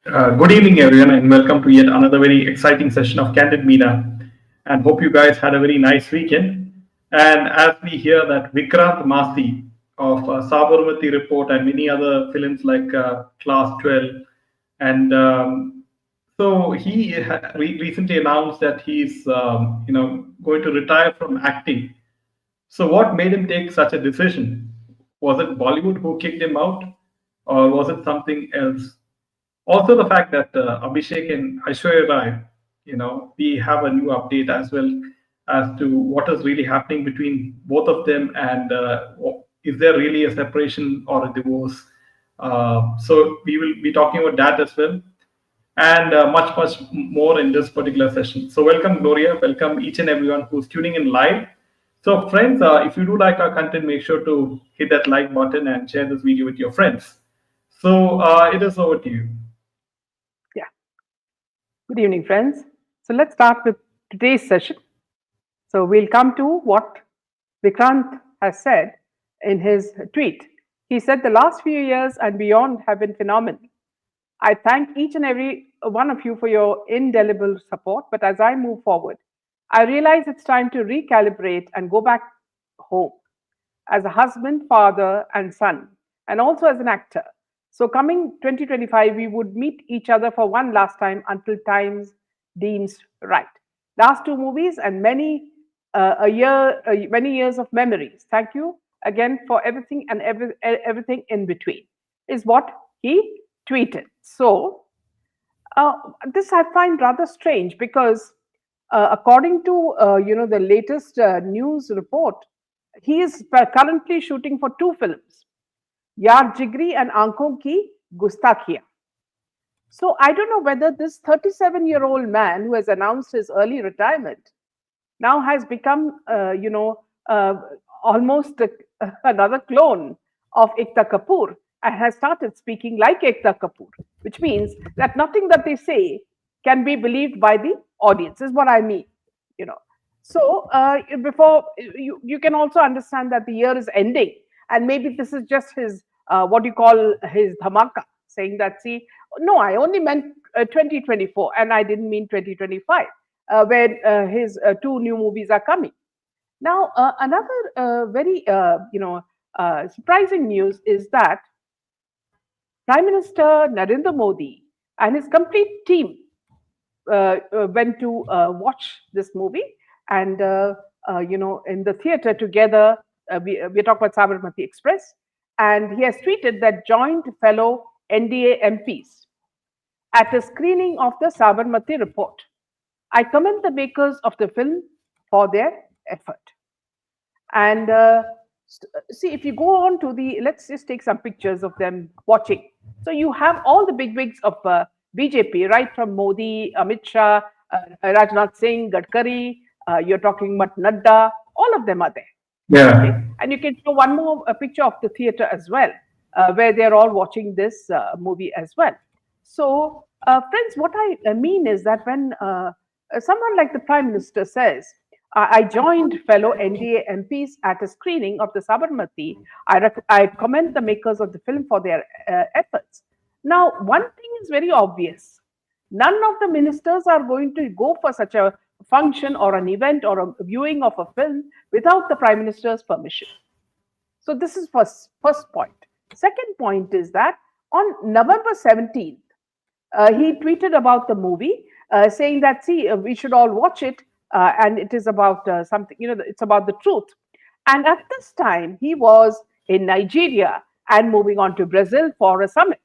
Good evening, everyone, and welcome to yet another very exciting session of Candid Meena. And hope you guys had a very nice weekend. And as we hear that Vikrant Massey of Sabarmati Report and many other films like Class 12, and so he recently announced that he's going to retire from acting. So what made him take such a decision? Was it Bollywood who kicked him out, or was it something else? Also, the fact that Abhishek and Aishwarya, we have a new update as well as to what is really happening between both of them, and is there really a separation or a divorce? So we will be talking about that as well, and much more in this particular session. So welcome, Gloria. Welcome each and everyone who's tuning in live. So friends, if you do like our content, make sure to hit that like button and share this video with your friends. So it is over to you. Yeah. Good evening, friends. So let's start with today's session. So we'll come to what Vikrant has said in his tweet. He said, "The last few years and beyond have been phenomenal. I thank each and every one of you for your indelible support. But as I move forward, I realize it's time to recalibrate and go back home as a husband, father, and son, and also as an actor. So, coming 2025, we would meet each other for one last time until times deems right. Last two movies and many years of memories. Thank you again for everything and everything in between," is what he tweeted. So, this I find rather strange because, according to the latest news report, he is currently shooting for two films, Yaar Jigri and Aankhon Ki Gustakhia. So I don't know whether this 37-year-old man who has announced his early retirement now has become, almost another clone of Ekta Kapoor and has started speaking like Ekta Kapoor, which means that nothing that they say can be believed by the audience, is what I mean. You know. So before you can also understand that the year is ending, and maybe this is just his what you call his dhamaka, saying that, see, no, I only meant 2024 and I didn't mean 2025, where his two new movies are coming. Now, another very surprising news is that Prime Minister Narendra Modi and his complete team went to watch this movie, and in the theater together. We're talking about Sabarmati Express, and he has tweeted that joined fellow NDA MPs at a screening of the Sabarmati report. I commend the makers of the film for their effort. And see, if you go on to let's just take some pictures of them watching. So you have all the bigwigs of BJP, right from Modi, Amit Shah, Rajnath Singh, Gadkari, you're talking about Nadda, all of them are there. Yeah. Okay? And you can show one more picture of the theater as well, where they're all watching this movie as well. So, friends, what I mean is that when someone like the Prime Minister says, I joined fellow NDA MPs at a screening of the Sabarmati. I commend the makers of the film for their efforts. Now, one thing is very obvious. None of the ministers are going to go for such a function or an event or a viewing of a film without the Prime Minister's permission. So this is first point. Second point is that on November 17th, he tweeted about the movie, saying that, see, we should all watch it, and it is about something, it's about the truth. And at this time, he was in Nigeria and moving on to Brazil for a summit.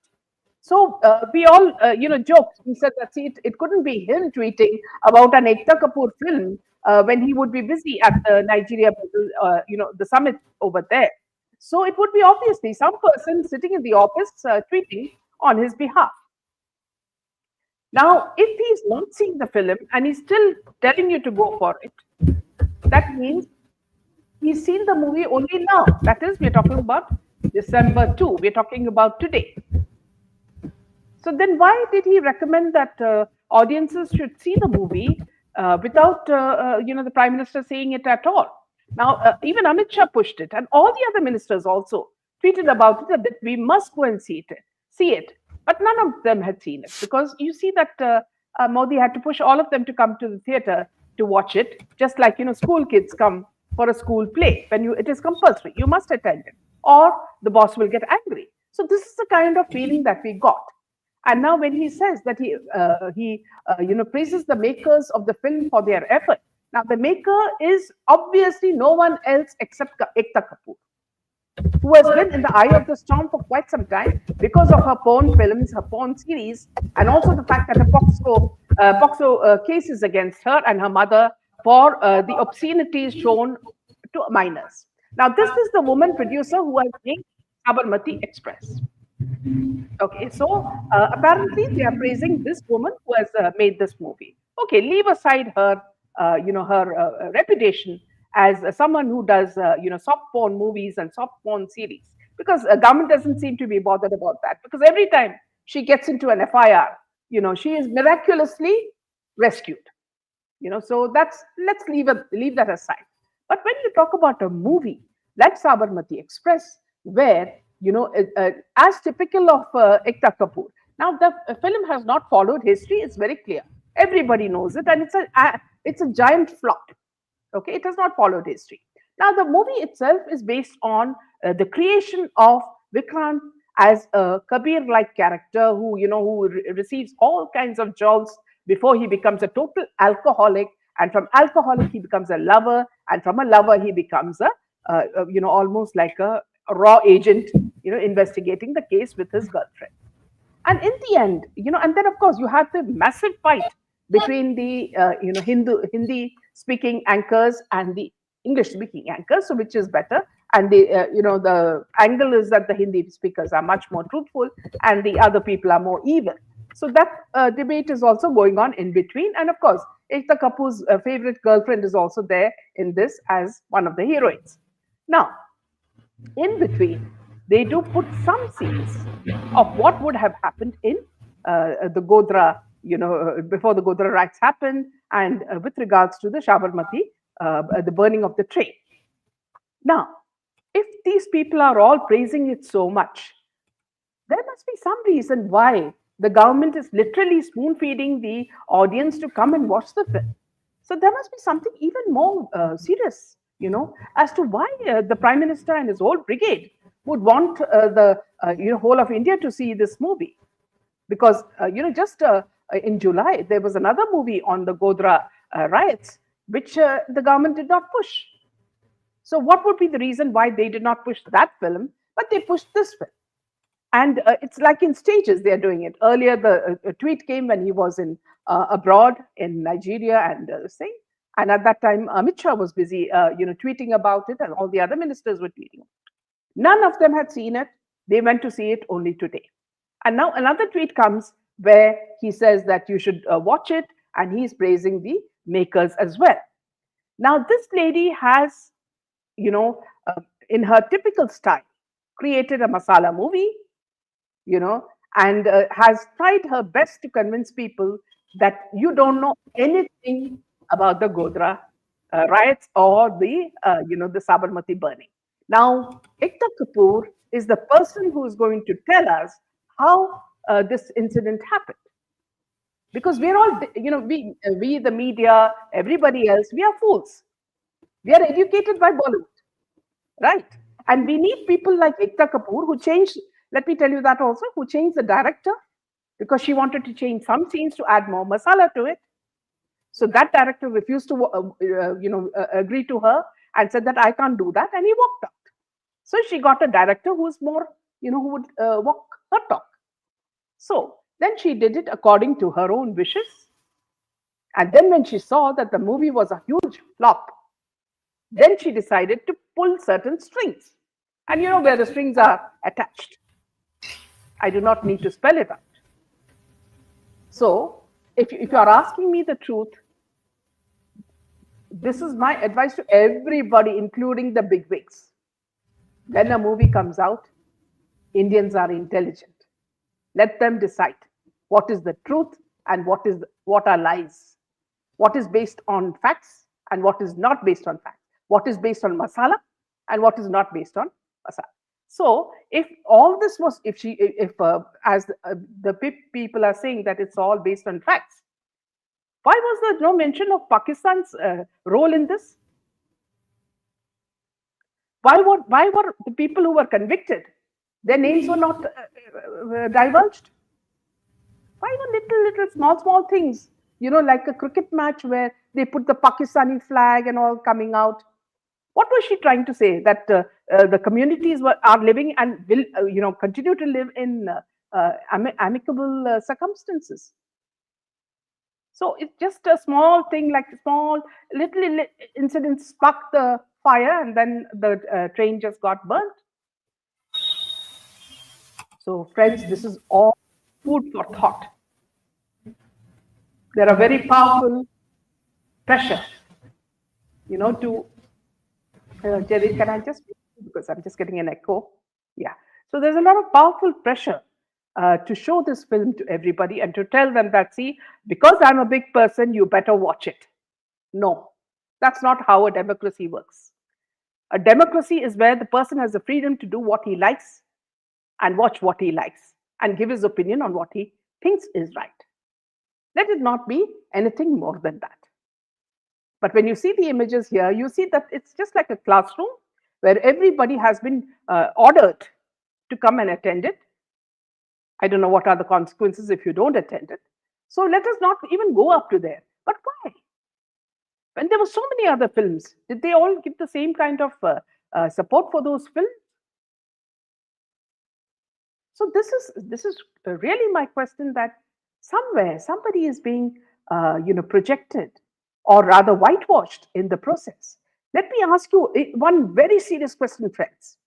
So we all, joked. We said that, see, it couldn't be him tweeting about an Ekta Kapoor film when he would be busy at the Nigeria, the summit over there. So it would be obviously some person sitting in the office tweeting on his behalf. Now, if he's not seen the film and he's still telling you to go for it, that means he's seen the movie only now. That is, we're talking about December 2. We're talking about today. So then why did he recommend that audiences should see the movie without, the Prime Minister saying it at all? Now, even Amit Shah pushed it, and all the other ministers also tweeted about it, that we must go and see it. But none of them had seen it because you see that Modi had to push all of them to come to the theater to watch it, just like school kids come for a school play. When it is compulsory, you must attend it, or the boss will get angry. So this is the kind of feeling that we got. And now when he says that he praises the makers of the film for their effort. Now the maker is obviously no one else except Ekta Kapoor, who has been in the eye of the storm for quite some time because of her porn films, her porn series, and also the fact that a POXO cases against her and her mother for the obscenities shown to minors. Now, this is the woman producer who has made Sabarmati Express. Okay, so apparently they are praising this woman who has made this movie. Okay, leave aside her, her reputation as someone who does, soft porn movies and soft porn series, because government doesn't seem to be bothered about that. Because every time she gets into an FIR, she is miraculously rescued. So let's leave that aside. But when you talk about a movie like Sabarmati Express, where as typical of Ekta Kapoor. Now, the film has not followed history. It's very clear. Everybody knows it, and it's a giant flop. Okay, it has not followed history. Now, the movie itself is based on the creation of Vikrant as a Kabir-like character who receives all kinds of jolts before he becomes a total alcoholic, and from alcoholic he becomes a lover, and from a lover he becomes almost like a raw agent, investigating the case with his girlfriend. And in the end, and then of course you have the massive fight between the Hindi speaking anchors and the English speaking anchors. So which is better? And the angle is that the Hindi speakers are much more truthful and the other people are more evil. So that debate is also going on in between. And of course, Ekta Kapoor's favorite girlfriend is also there in this as one of the heroines. Now, in between, they do put some scenes of what would have happened in the Godhra, before the Godhra riots happened, and with regards to the Sabarmati, the burning of the train. Now, if these people are all praising it so much, there must be some reason why the government is literally spoon feeding the audience to come and watch the film. So there must be something even more serious, as to why the Prime Minister and his whole brigade would want the whole of India to see this movie. Because, just in July, there was another movie on the Godhra riots, which the government did not push. So what would be the reason why they did not push that film, but they pushed this film? And it's like in stages they are doing it. Earlier, the tweet came when he was in abroad in Nigeria and saying, and at that time, Amit Shah was busy, tweeting about it, and all the other ministers were tweeting. None of them had seen it. They went to see it only today. And now another tweet comes where he says that you should watch it, and he's praising the makers as well. Now, this lady has, in her typical style, created a masala movie, and has tried her best to convince people that you don't know anything about the Godhra riots or the Sabarmati burning. Now, Ekta Kapoor is the person who is going to tell us how this incident happened. Because we're all, we, the media, everybody else, we are fools. We are educated by Bollywood, right? And we need people like Ekta Kapoor who changed, let me tell you that also, who changed the director because she wanted to change some scenes to add more masala to it. So that director refused to, agree to her and said that I can't do that, and he walked out. So she got a director who's more, who would walk her talk. So then she did it according to her own wishes. And then when she saw that the movie was a huge flop, then she decided to pull certain strings. And you know where the strings are attached. I do not need to spell it out. So if you are asking me the truth, this is my advice to everybody, including the bigwigs. When a movie comes out, Indians are intelligent. Let them decide what is the truth and what are lies. What is based on facts and what is not based on facts. What is based on masala and what is not based on masala. So if all this was, if as the people are saying that it's all based on facts, why was there no mention of Pakistan's role in this? Why were the people who were convicted, their names were not divulged? Why were little small things, like a cricket match where they put the Pakistani flag and all coming out? What was she trying to say? That the communities are living and will, continue to live in amicable circumstances. So it's just a small thing, like small little incident sparked the fire, and then the train just got burnt. So, friends, this is all food for thought. There are very powerful pressure, to Jerry, can I just, because I'm just getting an echo? Yeah. So there's a lot of powerful pressure to show this film to everybody and to tell them that, see, because I'm a big person, you better watch it. No, that's not how a democracy works. A democracy is where the person has the freedom to do what he likes and watch what he likes and give his opinion on what he thinks is right. Let it not be anything more than that. But when you see the images here, you see that it's just like a classroom where everybody has been ordered to come and attend it. I don't know what are the consequences if you don't attend it. So let us not even go up to there. But why? When there were so many other films, did they all give the same kind of support for those films? So this is really my question, that somewhere somebody is being projected, or rather whitewashed in the process. Let me ask you one very serious question, friends.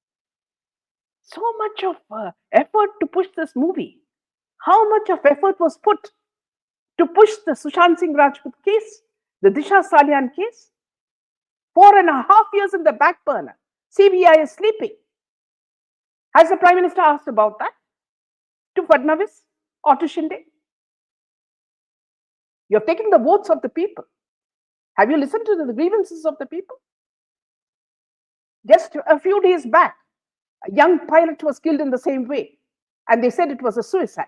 So much of effort to push this movie. How much of effort was put to push the Sushant Singh Rajput case, the Disha Salian case? 4.5 years in the back burner. CBI is sleeping. Has the Prime Minister asked about that to Fadnavis or to Shinde? You have taken the votes of the people. Have you listened to the grievances of the people? Just a few days back, a young pilot was killed in the same way, and they said it was a suicide.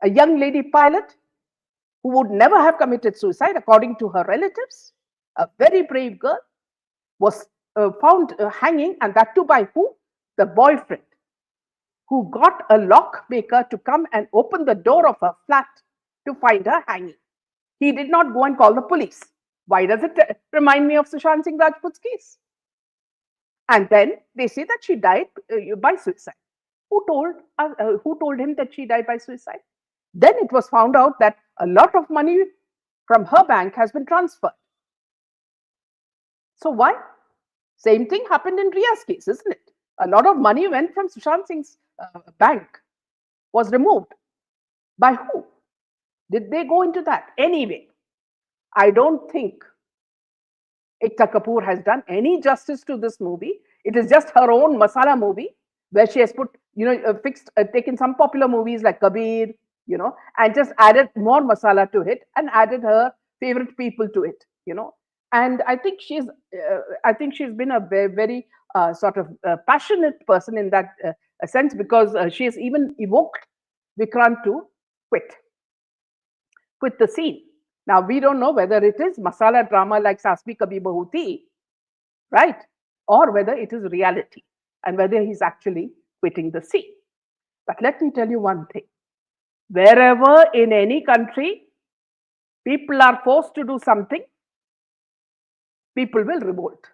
A young lady pilot who would never have committed suicide, according to her relatives, a very brave girl, was found hanging, and that too by who? The boyfriend, who got a lockmaker to come and open the door of her flat to find her hanging. He did not go and call the police. Why does it remind me of Sushant Singh Rajput's case? And then they say that she died by suicide. Who told him that she died by suicide? Then it was found out that a lot of money from her bank has been transferred. So why? Same thing happened in Ria's case, isn't it? A lot of money went from Sushant Singh's bank, was removed. By who? Did they go into that? Anyway, I don't think Ekta Kapoor has done any justice to this movie. It is just her own masala movie, where she has put, taken some popular movies like Kabir, and just added more masala to it and added her favorite people to it, And I think she's been a very, very sort of passionate person in that sense, because she has even evoked Vikrant to quit the scene. Now, we don't know whether it is masala drama like Sasbi Kabhi Bahu Thi, right? Or whether it is reality, and whether he's actually quitting the scene. But let me tell you one thing. Wherever in any country people are forced to do something, people will revolt.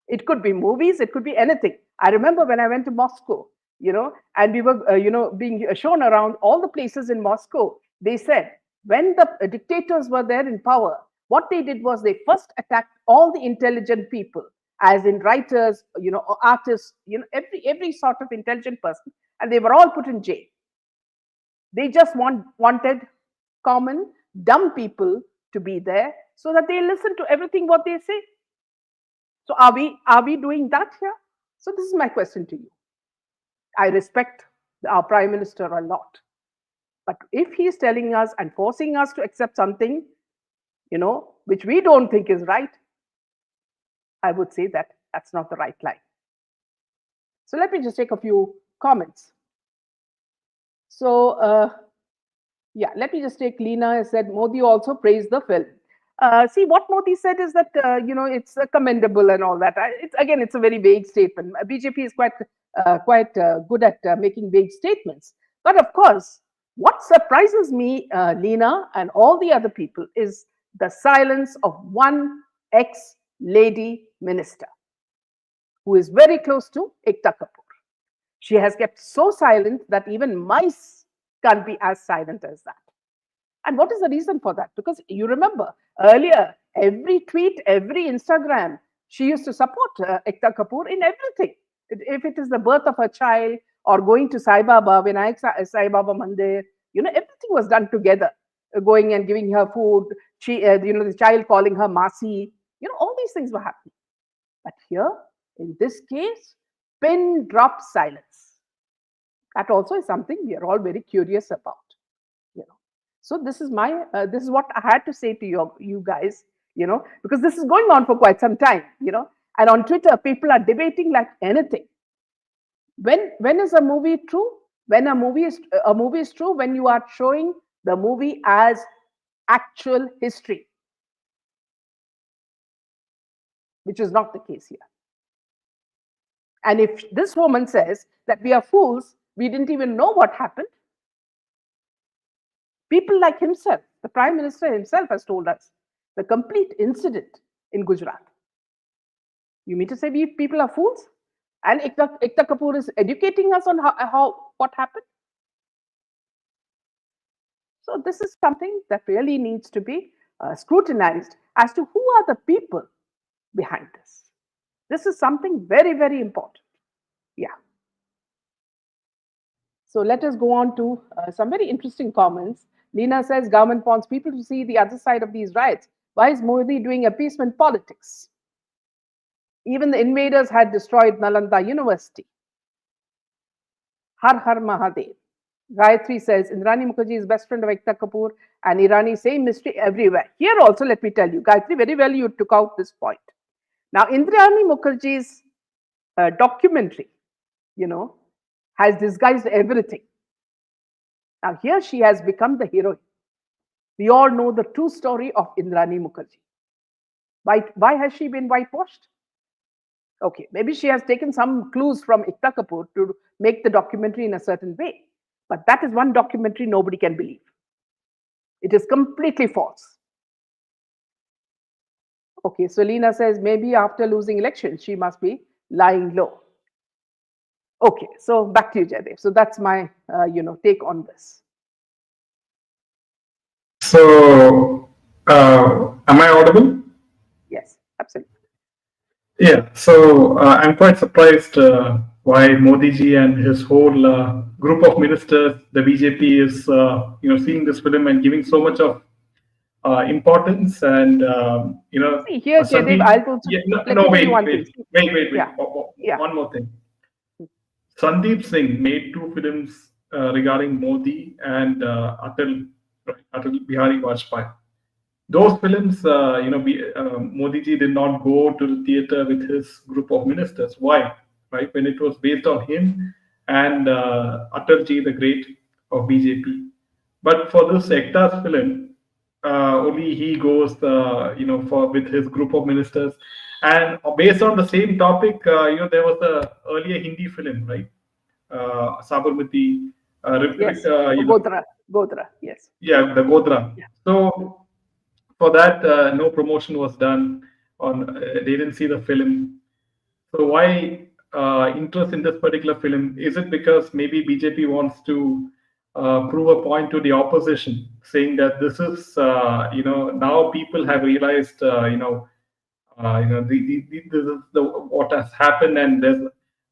It could be movies, it could be anything. I remember when I went to Moscow, and we were, being shown around all the places in Moscow. They said when the dictators were there in power, what they did was they first attacked all the intelligent people, as in writers, artists, every sort of intelligent person, and they were all put in jail. They just wanted common, dumb people to be there so that they listen to everything what they say. So are we doing that here? So this is my question to you. I respect our Prime Minister a lot. But if he is telling us and forcing us to accept something, which we don't think is right, I would say that that's not the right line. So let me just take a few comments. So, yeah, let me just take Leena has said Modi also praised the film. See, what Modi said is that, it's commendable and all that. It's again, it's a very vague statement. BJP is quite good at making vague statements. But of course, what surprises me, Leena, and all the other people is the silence of one ex-lady minister who is very close to Ekta Kapoor. She has kept so silent that even mice can't be as silent as that. And what is the reason for that? Because you remember earlier, every tweet, every Instagram, she used to support Ekta Kapoor in everything. If it is the birth of her child or going to Sai Baba, Vinayak Sai Baba Mandir, everything was done together. Going and giving her food, the child calling her Masi, all these things were happening. But here, in this case, pin drop silence. That also is something we are all very curious about. So this is what I had to say to you guys, because this is going on for quite some time, and on Twitter, people are debating like anything. When is a movie true? When a movie is true, when you are showing the movie as actual history, which is not the case here. And if this woman says that we are fools, we didn't even know what happened. People like himself, the Prime Minister himself has told us the complete incident in Gujarat. You mean to say we people are fools? And Ekta Kapoor is educating us on what happened? So this is something that really needs to be scrutinized as to who are the people behind this. This is something very, very important. Yeah. So let us go on to some very interesting comments. Leena says, government wants people to see the other side of these riots. Why is Modi doing appeasement politics? Even the invaders had destroyed Nalanda University. Har Har Mahadev. Gayatri says, Indrani Mukherjee is best friend of Ekta Kapoor and Irani, same mystery everywhere. Here also, let me tell you, Gayatri, very well you took out this point. Now, Indrani Mukherjee's documentary, has disguised everything. Now, here she has become the heroine. We all know the true story of Indrani Mukherjee. Why has she been whitewashed? Okay, maybe she has taken some clues from Ekta Kapoor to make the documentary in a certain way. But that is one documentary nobody can believe. It is completely false. Okay, so Leena says maybe after losing elections, she must be lying low. Okay, so back to you, Jaidev. So that's my, take on this. So, am I audible? Yes, absolutely. Yeah. So I'm quite surprised why Modi ji and his whole group of ministers, the BJP, is seeing this film and giving so much of importance. And See, here, Jaidev, wait. One more thing. Sandeep Singh made two films regarding Modi and Atal Bihari Vajpayee. Those films, Modi ji did not go to the theater with his group of ministers. Why? Right? When it was based on him and Atal ji, the great of BJP. But for this Ekta's film, only he goes, with his group of ministers. And based on the same topic, there was the earlier Hindi film, right? Sabarmati. Yes, Godra, yes. Yeah, the Godra. Yeah. So for that, no promotion was done. They didn't see the film. So why interest in this particular film? Is it because maybe BJP wants to prove a point to the opposition, saying that this is, now people have realized, this is what has happened, and there's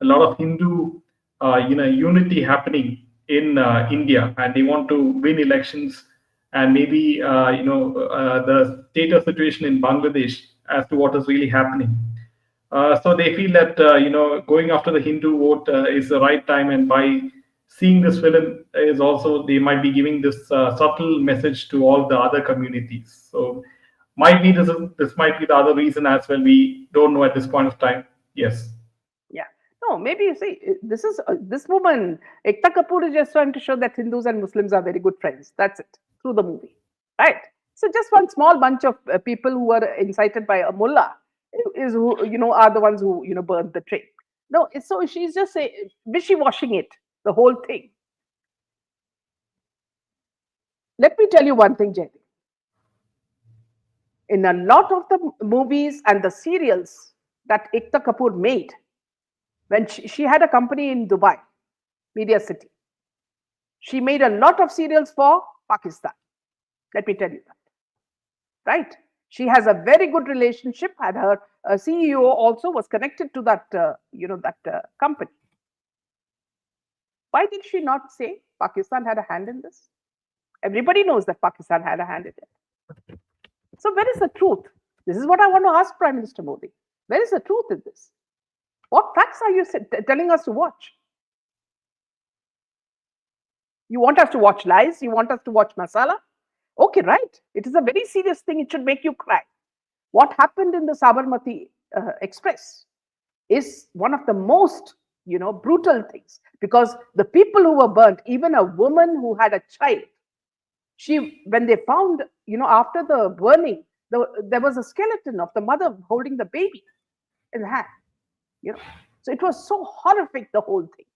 a lot of Hindu, unity happening in India, and they want to win elections, and maybe the status situation in Bangladesh as to what is really happening. So they feel that going after the Hindu vote is the right time, and by seeing this film is also they might be giving this subtle message to all the other communities. So might be this might be the other reason as well. We don't know at this point of time. Yes. Yeah. No, No, maybe you see, this woman, Ekta Kapoor is just trying to show that Hindus and Muslims are very good friends. That's it, through the movie, right? So just one small bunch of people who were incited by a mullah is who are the ones who burned the train. No, so she's just wishy-washing it, the whole thing. Let me tell you one thing, Jaydeep. In a lot of the movies and the serials that Ekta Kapoor made, when she had a company in Dubai, Media City, she made a lot of serials for Pakistan. Let me tell you that. Right? She has a very good relationship, and her CEO also was connected to that, company. Why did she not say Pakistan had a hand in this? Everybody knows that Pakistan had a hand in it. So where is the truth? This is what I want to ask Prime Minister Modi. Where is the truth in this? What facts are you telling us to watch? You want us to watch lies? You want us to watch masala? Okay, right. It is a very serious thing. It should make you cry. What happened in the Sabarmati Express is one of the most, brutal things, because the people who were burnt, even a woman who had a child, when they found, after the burning, there was a skeleton of the mother holding the baby in hand. So it was so horrific, the whole thing.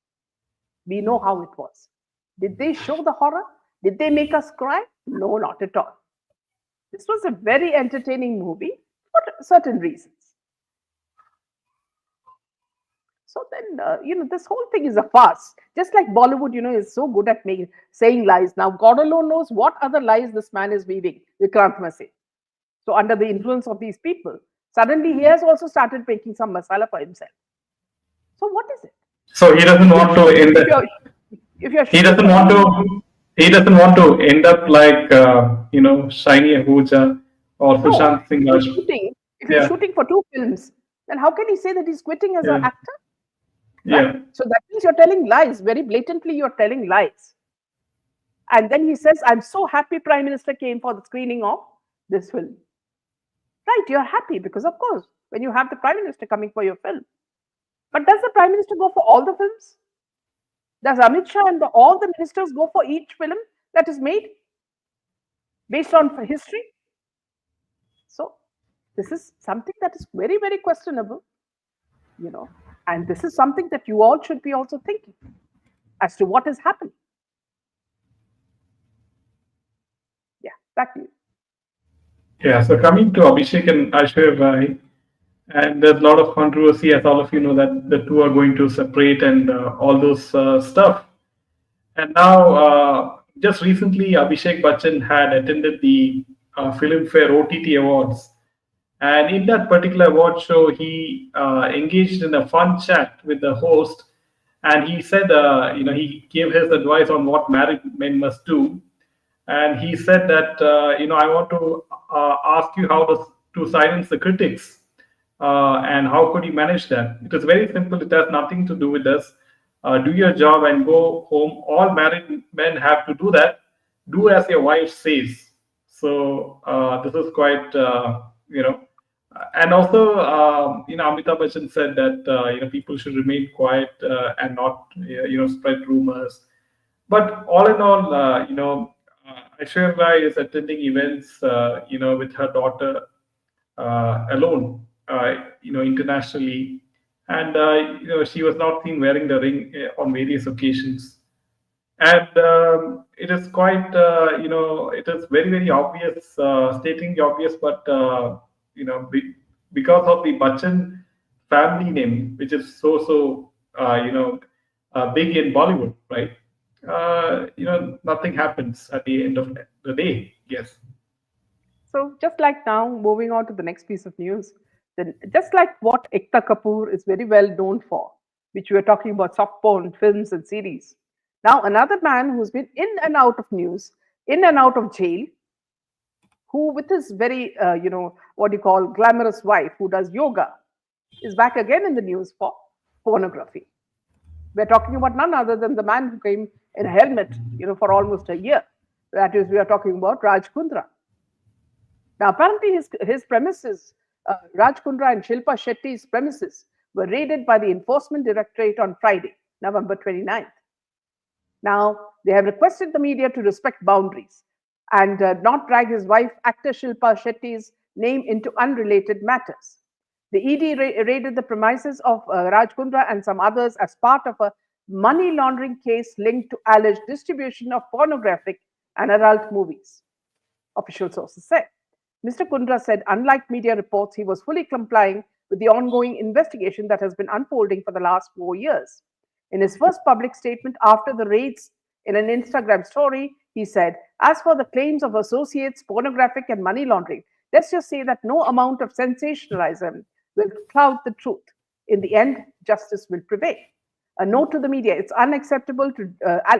We know how it was. Did they show the horror? Did they make us cry? No, not at all. This was a very entertaining movie for certain reasons. So then, this whole thing is a farce. Just like Bollywood, is so good at saying lies. Now, God alone knows what other lies this man is weaving, Vikrant Massey. So under the influence of these people, suddenly he has also started making some masala for himself. So what is it? So he doesn't want to end up. He doesn't want to end up like Shiny Ahuja or Sushant Singh Rajput. If you're shooting for 2 films, then how can he say that he's quitting as an actor? Right? Yeah. So that means you're telling lies. Very blatantly, you're telling lies. And then he says, I'm so happy Prime Minister came for the screening of this film. Right, you're happy because, of course, when you have the Prime Minister coming for your film. But does the Prime Minister go for all the films? Does Amit Shah and all the ministers go for each film that is made based on history? So this is something that is very, very questionable, and this is something that you all should be also thinking as to what is happening. Yeah, back to you. Yeah, so coming to Abhishek and Aishwarya, and there's a lot of controversy, as all of you know, that the two are going to separate and all those stuff. And now, just recently, Abhishek Bachchan had attended the Filmfare OTT Awards. And in that particular award show, he engaged in a fun chat with the host. And he said, he gave his advice on what married men must do. And he said that, I want to ask you how to silence the critics. And how could you manage that? It is very simple. It has nothing to do with us. Do your job and go home. All married men have to do that. Do as your wife says. So this is quite, and also, Amitabh Bachchan said that, people should remain quiet and not, spread rumors. But all in all, Aishwarya is attending events, with her daughter alone, internationally. And, she was not seen wearing the ring on various occasions. And it is quite, it is very, very obvious, stating the obvious, but, because of the Bachchan family name, which is so, big in Bollywood, right? Nothing happens at the end of the day. Yes. So just like now, moving on to the next piece of news, then just like what Ekta Kapoor is very well known for, which we were talking about soft porn films and series. Now another man who's been in and out of news, in and out of jail, who with his very, glamorous wife who does yoga, is back again in the news for pornography. We're talking about none other than the man who came in a helmet, for almost a year. That is, we are talking about Raj Kundra. Now, apparently, his premises, Raj Kundra and Shilpa Shetty's premises, were raided by the Enforcement Directorate on Friday, November 29th. Now, they have requested the media to respect boundaries and not drag his wife, actor Shilpa Shetty's name into unrelated matters. The ED raided the premises of Raj Kundra and some others as part of a money laundering case linked to alleged distribution of pornographic and adult movies, official sources said. Mr. Kundra said, unlike media reports, he was fully complying with the ongoing investigation that has been unfolding for the last 4 years. In his first public statement after the raids in an Instagram story, he said, as for the claims of associates, pornographic and money laundering, let's just say that no amount of sensationalism will cloud the truth. In the end, justice will prevail. A note to the media, it's unacceptable to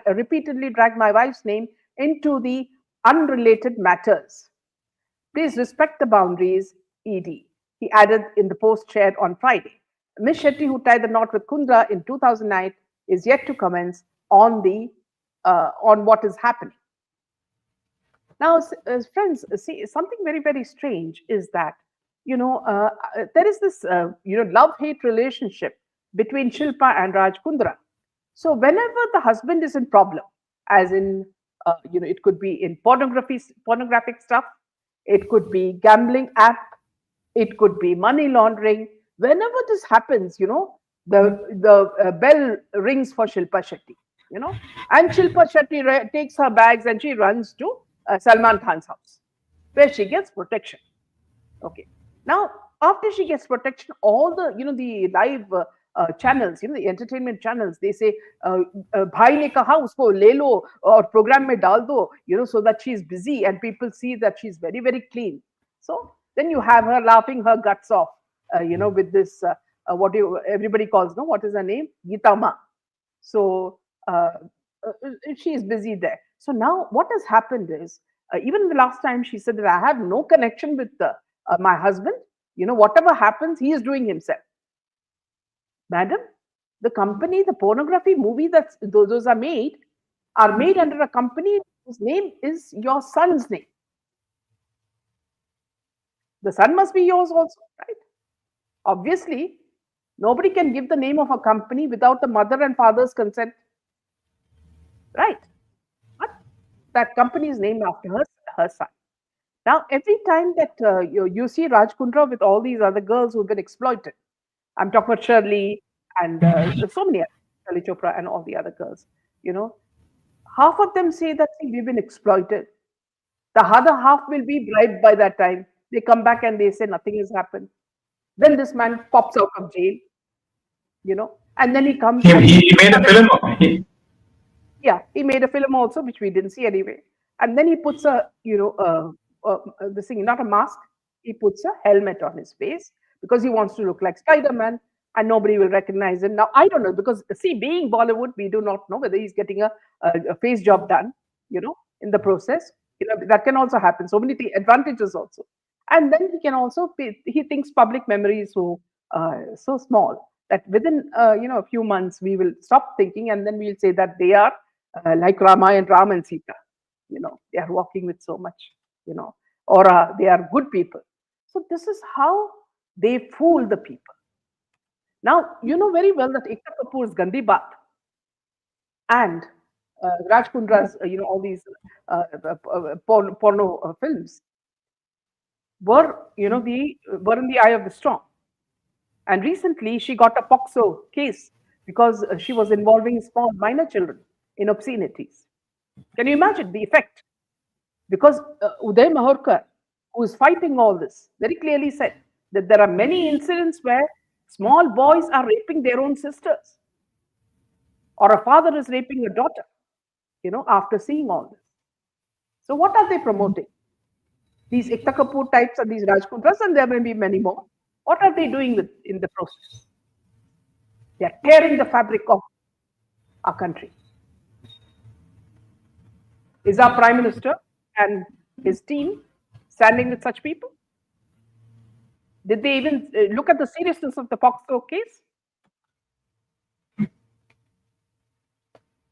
repeatedly drag my wife's name into the unrelated matters. Please respect the boundaries, ED. He added in the post shared on Friday. Ms. Shetty, who tied the knot with Kundra in 2009, is yet to comment on what is happening. Now, friends, see, something very, very strange is that, there is this, love-hate relationship between Shilpa and Raj Kundra. So whenever the husband is in problem, as in, it could be in pornographic stuff, it could be gambling app, it could be money laundering. Whenever this happens, the bell rings for Shilpa Shetty, and Shilpa Shetty takes her bags and she runs to Salman Khan's house, where she gets protection. Okay. Now, after she gets protection, all the, the live channels, the entertainment channels, they say, bhai ne kaha usko le lo or program mein dal do, so that she's busy and people see that she's very, very clean. So then you have her laughing her guts off, with this, everybody calls, what is her name? Geeta Ma. So she is busy there. So now what has happened is, even the last time she said that I have no connection with my husband, whatever happens, he is doing himself. Madam, the company, the pornography movie that those are made under a company whose name is your son's name. The son must be yours also, right? Obviously, nobody can give the name of a company without the mother and father's consent, right? But that company is named after her son. Now, every time that you see Raj Kundra with all these other girls who've been exploited, I'm talking about Shirley and so many, Shirley Chopra and all the other girls, half of them say that we've been exploited. The other half will be bribed by that time. They come back and they say nothing has happened. Then this man pops out of jail, and then he comes. He made a film. He made a film also, which we didn't see anyway. And then he puts this thing, not a mask, he puts a helmet on his face because he wants to look like Spider-Man and nobody will recognize him. Now, I don't know, because see, being Bollywood, we do not know whether he's getting a face job done, in the process. That can also happen. So many advantages also. And then he can also, he thinks public memory is so small that within, a few months, we will stop thinking and then we'll say that they are like Rama and Ram and Sita. They are walking with so much, or they are good people. So this is how they fool the people. Now, you know very well that Ekta Kapoor's Gandhi Baat and Raj Kundra's, all these porno films were, were in the eye of the storm. And recently, she got a POXO case because she was involving small minor children in obscenities. Can you imagine the effect? Because Uday Mahorkar, who is fighting all this, very clearly said that there are many incidents where small boys are raping their own sisters, or a father is raping a daughter, after seeing all this. So what are they promoting? These Ekta Kapoor types and these Raj Kundras, and there may be many more. What are they doing in the process? They are tearing the fabric of our country. Is our Prime Minister and his team standing with such people? Did they even look at the seriousness of the POXO case?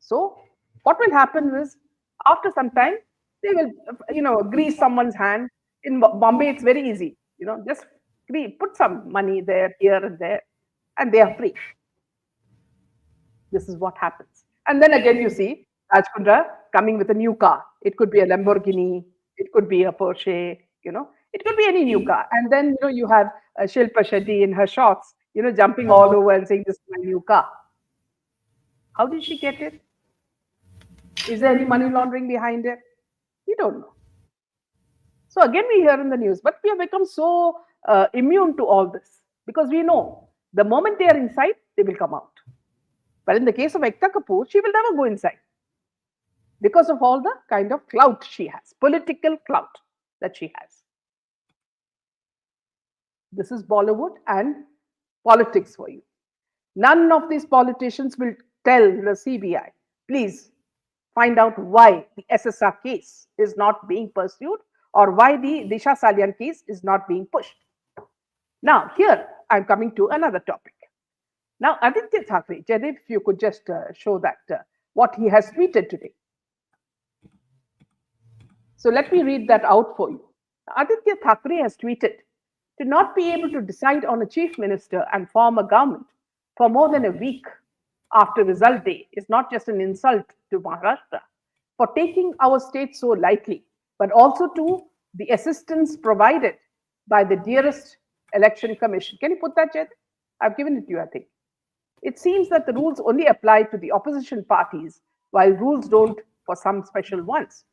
So what will happen is, after some time, they will, grease someone's hand. In Bombay, it's very easy. Just put some money there, here and there. and they are free. This is what happens. And then again, you see Raj Kundra coming with a new car. It could be a Lamborghini, it could be a Porsche, it could be any new car. And then, you have Shilpa Shetty in her shorts, jumping all over and saying, this is my new car. How did she get it? Is there any money laundering behind it? We don't know. So again, we hear in the news, but we have become so immune to all this because we know the moment they are inside, they will come out. But in the case of Ekta Kapoor, she will never go inside because of all the kind of clout she has, political clout that she has. This is Bollywood and politics for you. None of these politicians will tell the CBI, please find out why the SSR case is not being pursued or why the Disha Salian case is not being pushed. Now, here I'm coming to another topic. Now, Aditya Thackeray, Jaideep, if you could just show that, what he has tweeted today. So let me read that out for you. Aditya Thackeray has tweeted, to not be able to decide on a chief minister and form a government for more than a week after result day is not just an insult to Maharashtra for taking our state so lightly, but also to the assistance provided by the dearest election commission. Can you put that, Jaideep? I've given it to you, I think. It seems that the rules only apply to the opposition parties, while rules don't for some special ones.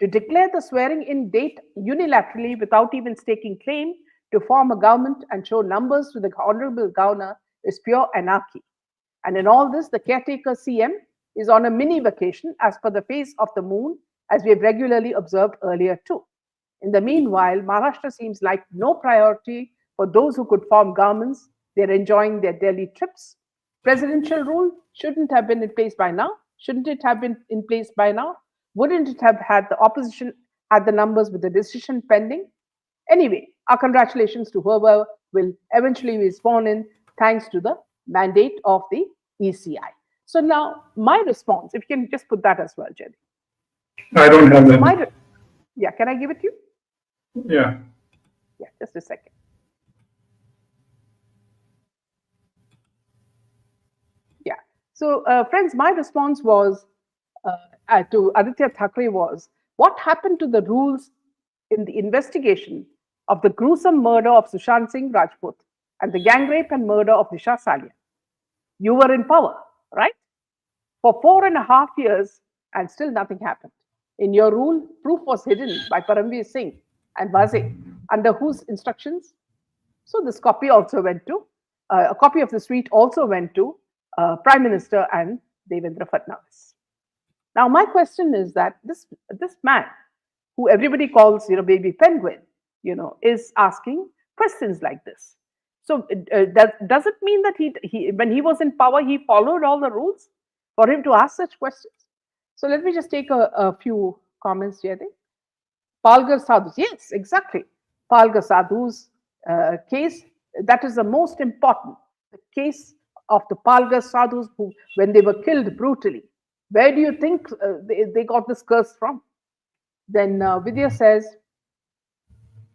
To declare the swearing-in date unilaterally without even staking claim to form a government and show numbers to the Honorable Governor is pure anarchy. And in all this, the caretaker CM is on a mini vacation as per the phase of the moon, as we have regularly observed earlier too. In the meanwhile, Maharashtra seems like no priority for those who could form governments. They're enjoying their Delhi trips. Presidential rule shouldn't have been in place by now. Shouldn't it have been in place by now? Wouldn't it have had the opposition had the numbers with the decision pending? Anyway, our congratulations to whoever will eventually be sworn in thanks to the mandate of the ECI. So now my response, if you can just put that as well, Jenny. I don't have that. Yeah, can I give it to you? Yeah. Yeah, just a second. Yeah. So, friends, my response was to Aditya Thackeray was, what happened to the rules in the investigation of the gruesome murder of Sushant Singh Rajput and the gang rape and murder of Disha Salian? You were in power, right? For 4.5 years, and still nothing happened. In your rule, proof was hidden by Paramveer Singh and Vaze, under whose instructions? So this copy also went to, a copy of the tweet also went to Prime Minister and Devendra Fadnavis. Now, my question is that this man, who everybody calls, baby penguin, is asking questions like this. So does it mean that he when he was in power, he followed all the rules for him to ask such questions? So let me just take a few comments here. Palgar Sadhus, yes, exactly. Palgar Sadhu's case, that is the most important. The case of the Palgar Sadhus who, when they were killed brutally. Where do you think they got this curse from? Then Vidya says,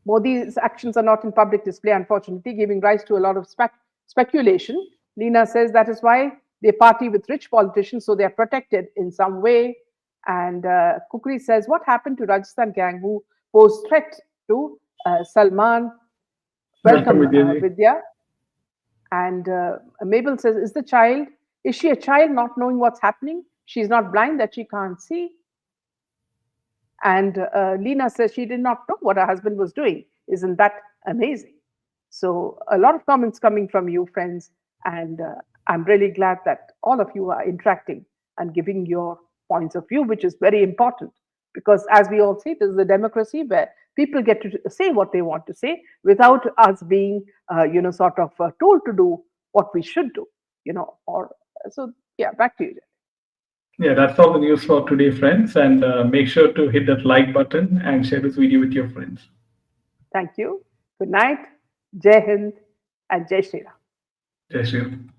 Modi's actions are not in public display, unfortunately, giving rise to a lot of speculation. Leena says that is why they party with rich politicians, so they are protected in some way. And Kukri says, what happened to Rajasthan gang who posed threat to Salman? Welcome, Vidya. And Mabel says, is she a child not knowing what's happening? She's not blind that she can't see. And Leena says she did not know what her husband was doing. Isn't that amazing? So a lot of comments coming from you, friends. And I'm really glad that all of you are interacting and giving your points of view, which is very important. Because as we all say, this is a democracy where people get to say what they want to say without us being, sort of told to do what we should do, So, yeah, back to you. Yeah, that's all the news for today, friends. And make sure to hit that like button and share this video with your friends. Thank you. Good night. Jai Hind and Jai Shri Ram. Jai Shri Ram.